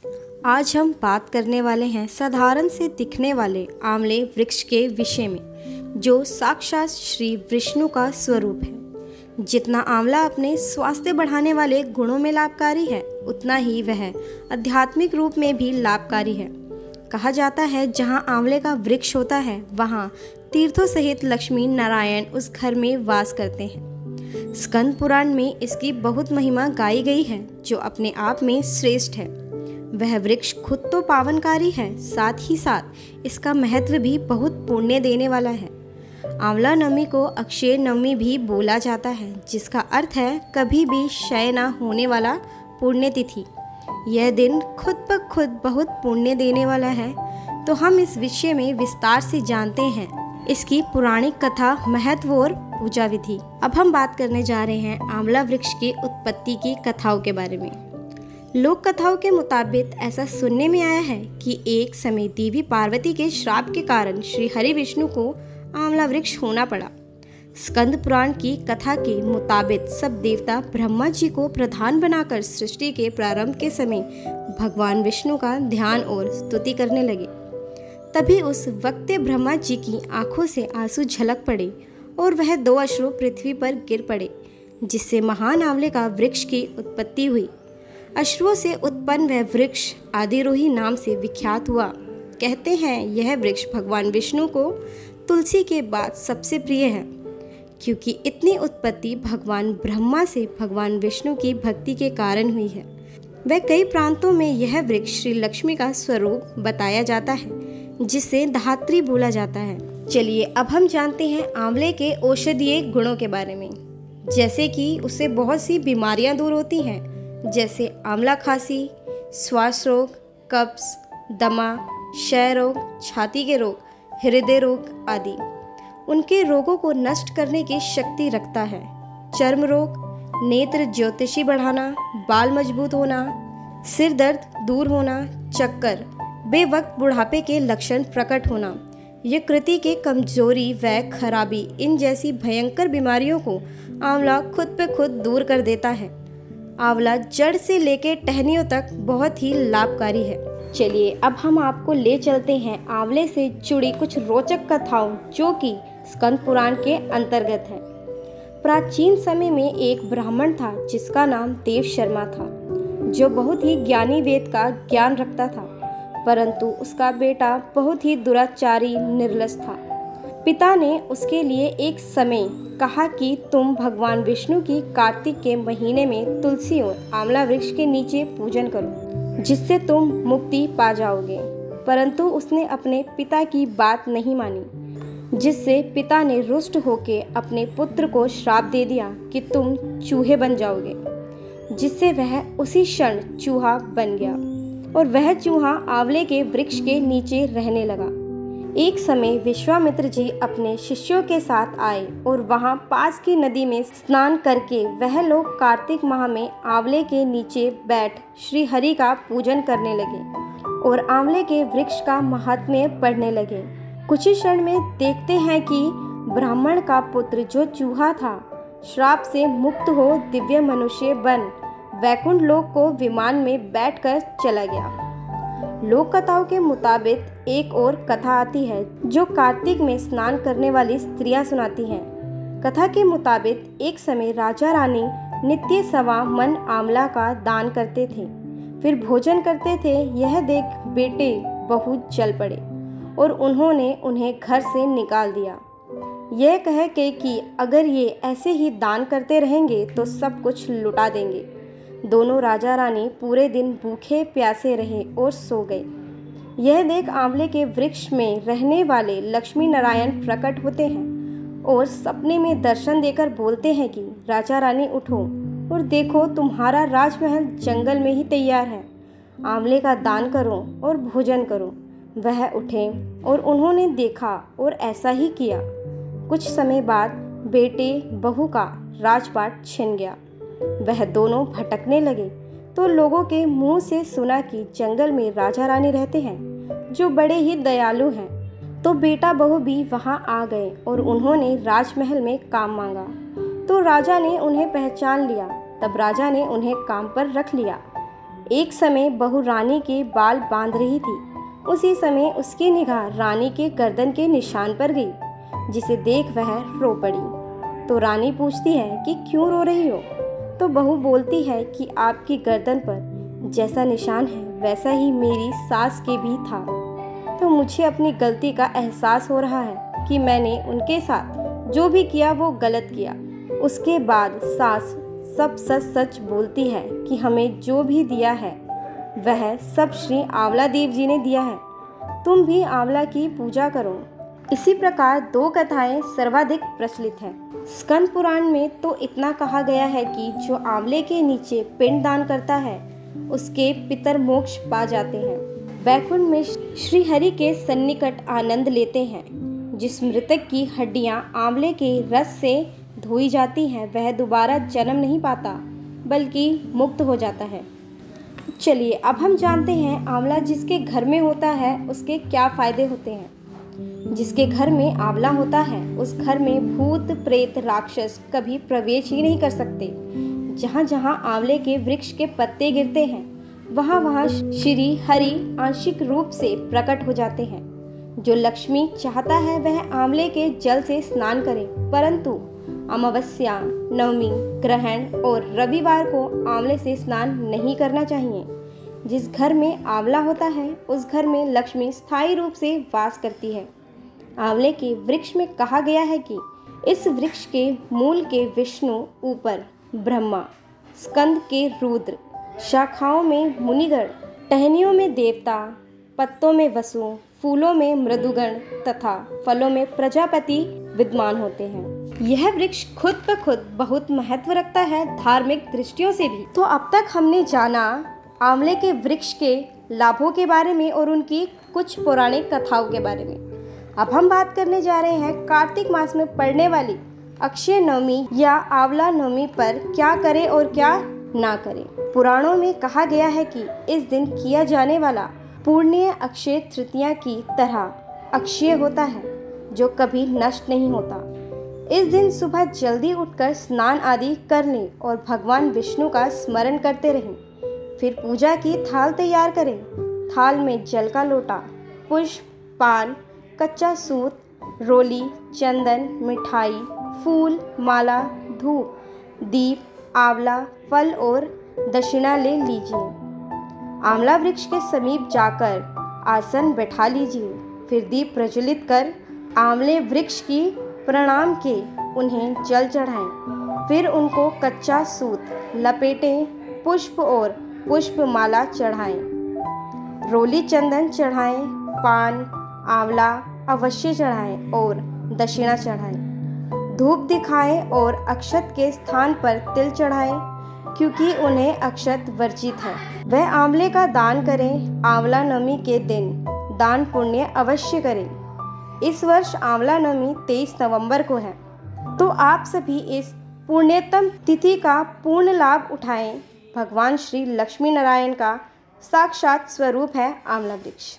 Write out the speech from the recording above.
आज हम बात करने वाले हैं साधारण से दिखने वाले आंवले वृक्ष के विषय में, जो साक्षात श्री विष्णु का स्वरूप है। जितना आंवला अपने स्वास्थ्य बढ़ाने वाले गुणों में लाभकारी है, उतना ही वह आध्यात्मिक रूप में भी लाभकारी है। कहा जाता है, जहाँ आंवले का वृक्ष होता है, वहाँ तीर्थों सहित लक्ष्मी नारायण उस घर में वास करते हैं। स्कंद पुराण में इसकी बहुत महिमा गाई गई है, जो अपने आप में श्रेष्ठ है। वह वृक्ष खुद तो पावनकारी है, साथ ही साथ इसका महत्व भी बहुत पुण्य देने वाला है। आंवला नवमी को अक्षय नवमी भी बोला जाता है, जिसका अर्थ है कभी भी क्षय न होने वाला पुण्यतिथि। यह दिन खुद ब खुद बहुत पुण्य देने वाला है। तो हम इस विषय में विस्तार से जानते हैं इसकी पौराणिक कथा, महत्व और पूजा विधि। अब हम बात करने जा रहे हैं आंवला वृक्ष की उत्पत्ति की कथाओं के बारे में। लोक कथाओं के मुताबिक ऐसा सुनने में आया है कि एक समय देवी पार्वती के श्राप के कारण श्री हरि विष्णु को आंवला वृक्ष होना पड़ा। स्कंद पुराण की कथा के मुताबिक सब देवता ब्रह्मा जी को प्रधान बनाकर सृष्टि के प्रारंभ के समय भगवान विष्णु का ध्यान और स्तुति करने लगे। तभी उस वक्त ब्रह्मा जी की आंखों से आंसू झलक पड़े और वह 2 अश्रु पृथ्वी पर गिर पड़े, जिससे महान आंवले का वृक्ष की उत्पत्ति हुई। अश्रुओं से उत्पन्न वह वृक्ष आदिरोही नाम से विख्यात हुआ। कहते हैं यह वृक्ष भगवान विष्णु को तुलसी के बाद सबसे प्रिय है, क्योंकि इतनी उत्पत्ति भगवान ब्रह्मा से भगवान विष्णु की भक्ति के कारण हुई है। वह कई प्रांतों में यह वृक्ष श्री लक्ष्मी का स्वरूप बताया जाता है, जिसे धात्री बोला जाता है। चलिए अब हम जानते हैं आंवले के औषधीय गुणों के बारे में। जैसे कि उससे बहुत सी बीमारियां दूर होती हैं, जैसे आंवला खांसी, श्वास रोग, कब्ज, दमा, क्षय रोग, छाती के रोग, हृदय रोग आदि। उनके रोगों को नष्ट करने की शक्ति रखता है। चर्म रोग, नेत्र ज्योतिषी बढ़ाना, बाल मजबूत होना, सिर दर्द दूर होना, चक्कर, बेवक्त बुढ़ापे के लक्षण प्रकट होना, यकृति के कमजोरी व खराबी, इन जैसी भयंकर बीमारियों को आंवला खुद पे खुद दूर कर देता है। आंवला जड़ से लेकर टहनियों तक बहुत ही लाभकारी है। चलिए अब हम आपको ले चलते हैं आंवले से जुड़ी कुछ रोचक कथाओं, जो कि स्कंद पुराण के अंतर्गत है। प्राचीन समय में एक ब्राह्मण था, जिसका नाम देव शर्मा था, जो बहुत ही ज्ञानी वेद का ज्ञान रखता था, परंतु उसका बेटा बहुत ही दुराचारी निर्लज था। पिता ने उसके लिए एक समय कहा कि तुम भगवान विष्णु की कार्तिक के महीने में तुलसी और आंवला वृक्ष के नीचे पूजन करो, जिससे तुम मुक्ति पा जाओगे। परंतु उसने अपने पिता की बात नहीं मानी, जिससे पिता ने रुष्ट होकर अपने पुत्र को श्राप दे दिया कि तुम चूहे बन जाओगे, जिससे वह उसी क्षण चूहा बन गया और वह चूहा आंवले के वृक्ष के नीचे रहने लगा। एक समय विश्वामित्र जी अपने शिष्यों के साथ आए और वहां पास की नदी में स्नान करके वह लोग कार्तिक माह में आंवले के नीचे बैठ श्री हरि का पूजन करने लगे और आंवले के वृक्ष का महात्म्य पढ़ने लगे। कुछ ही क्षण में देखते हैं कि ब्राह्मण का पुत्र, जो चूहा था, श्राप से मुक्त हो दिव्य मनुष्य बन वैकुंठ लोक को विमान में बैठकर चला गया। लोक कथाओं के मुताबिक एक और कथा आती है, जो कार्तिक में स्नान करने वाली स्त्रियां सुनाती हैं। कथा के मुताबिक एक समय राजा रानी नित्य 1.25 मन आंवला का दान करते थे, फिर भोजन करते थे। यह देख बेटे बहुत जल पड़े और उन्होंने उन्हें घर से निकाल दिया, यह कह के कि अगर ये ऐसे ही दान करते रहेंगे तो सब कुछ लुटा देंगे। दोनों राजा रानी पूरे दिन भूखे प्यासे रहे और सो गए। यह देख आंवले के वृक्ष में रहने वाले लक्ष्मी नारायण प्रकट होते हैं और सपने में दर्शन देकर बोलते हैं कि राजा रानी उठो और देखो, तुम्हारा राजमहल जंगल में ही तैयार है। आंवले का दान करो और भोजन करो। वह उठे और उन्होंने देखा और ऐसा ही किया। कुछ समय बाद बेटे बहू का राजपाट छिन गया। वह दोनों भटकने लगे तो लोगों के मुंह से सुना कि जंगल में राजा रानी रहते हैं, जो बड़े ही दयालु हैं। तो बेटा बहू भी वहां आ गए और उन्होंने राजमहल में काम मांगा। तो राजा ने उन्हें पहचान लिया। तब राजा ने उन्हें काम पर रख लिया। एक समय बहू रानी के बाल बांध रही थी। उसी समय उसकी निगाह रानी के गर्दन के निशान पर गई, जिसे देख वह रो पड़ी। तो रानी पूछती है कि क्यों रो रही हो? तो बहू बोलती है कि आपकी गर्दन पर जैसा निशान है वैसा ही मेरी सास के भी था। तो मुझे अपनी गलती का एहसास हो रहा है कि मैंने उनके साथ जो भी किया वो गलत किया। उसके बाद सास सब सच सच बोलती है कि हमें जो भी दिया है वह सब श्री आंवला देव जी ने दिया है। तुम भी आंवला की पूजा करो। इसी प्रकार दो कथाएं सर्वाधिक प्रचलित हैं। स्कंद पुराण में तो इतना कहा गया है कि जो आंवले के नीचे पिंड दान करता है उसके पितर मोक्ष पा जाते हैं, वैकुंठ में श्री हरि के सन्निकट आनंद लेते हैं। जिस मृतक की हड्डियां आंवले के रस से धोई जाती हैं वह दोबारा जन्म नहीं पाता बल्कि मुक्त हो जाता है। चलिए अब हम जानते हैं आंवला जिसके घर में होता है उसके क्या फायदे होते हैं। जिसके घर में आंवला होता है उस घर में भूत प्रेत राक्षस कभी प्रवेश ही नहीं कर सकते। जहाँ जहाँ आंवले के वृक्ष के पत्ते गिरते हैं वहाँ वहाँ श्री हरि आंशिक रूप से प्रकट हो जाते हैं। जो लक्ष्मी चाहता है वह आंवले के जल से स्नान करे, परंतु अमावस्या, नवमी, ग्रहण और रविवार को आंवले से स्नान नहीं करना चाहिए। जिस घर में आंवला होता है उस घर में लक्ष्मी स्थायी रूप से वास करती है। आंवले के वृक्ष में कहा गया है कि इस वृक्ष के मूल के विष्णु, ऊपर ब्रह्मा, स्कंद के रुद्र, शाखाओं में मुनिगण, टहनियों में देवता, पत्तों में वसु, फूलों में मृदुगण तथा फलों में प्रजापति विद्यमान होते हैं। यह वृक्ष खुद ब खुद बहुत महत्व रखता है धार्मिक दृष्टियों से भी। तो अब तक हमने जाना आंवले के वृक्ष के लाभों के बारे में और उनकी कुछ पौराणिक कथाओं के बारे में। अब हम बात करने जा रहे हैं कार्तिक मास में पड़ने वाली अक्षय नवमी या आंवला नवमी पर क्या करें और क्या ना करें। पुराणों में कहा गया है कि इस दिन किया जाने वाला पुण्य अक्षय तृतीया की तरह अक्षय होता है जो कभी नष्ट नहीं होता। इस दिन सुबह जल्दी उठकर स्नान आदि कर लें और भगवान विष्णु का स्मरण करते रहें। फिर पूजा की थाल तैयार करें। थाल में जल का लोटा, पुष्प, पान, कच्चा सूत, रोली, चंदन, मिठाई, फूल, माला, धूप, दीप, आंवला, फल और दक्षिणा ले लीजिए। आंवला वृक्ष के समीप जाकर आसन बैठा लीजिए। फिर दीप प्रज्वलित कर आंवले वृक्ष की प्रणाम के उन्हें जल चढ़ाएं। फिर उनको कच्चा सूत लपेटें, पुष्प और पुष्प माला चढ़ाएं, रोली चंदन चढ़ाएं, पान, आंवला अवश्य चढ़ाएं और दक्षिणा चढ़ाएं। धूप दिखाएं और अक्षत के स्थान पर तिल चढ़ाएं, क्योंकि उन्हें अक्षत वर्जित है। वह आंवले का दान करें। आंवला नवमी के दिन दान पुण्य अवश्य करें। इस वर्ष आंवला नवमी 23 नवंबर को है, तो आप सभी इस पुण्यतम तिथि का पूर्ण लाभ उठाएं। भगवान श्री लक्ष्मी नारायण का साक्षात स्वरूप है आंवला वृक्ष।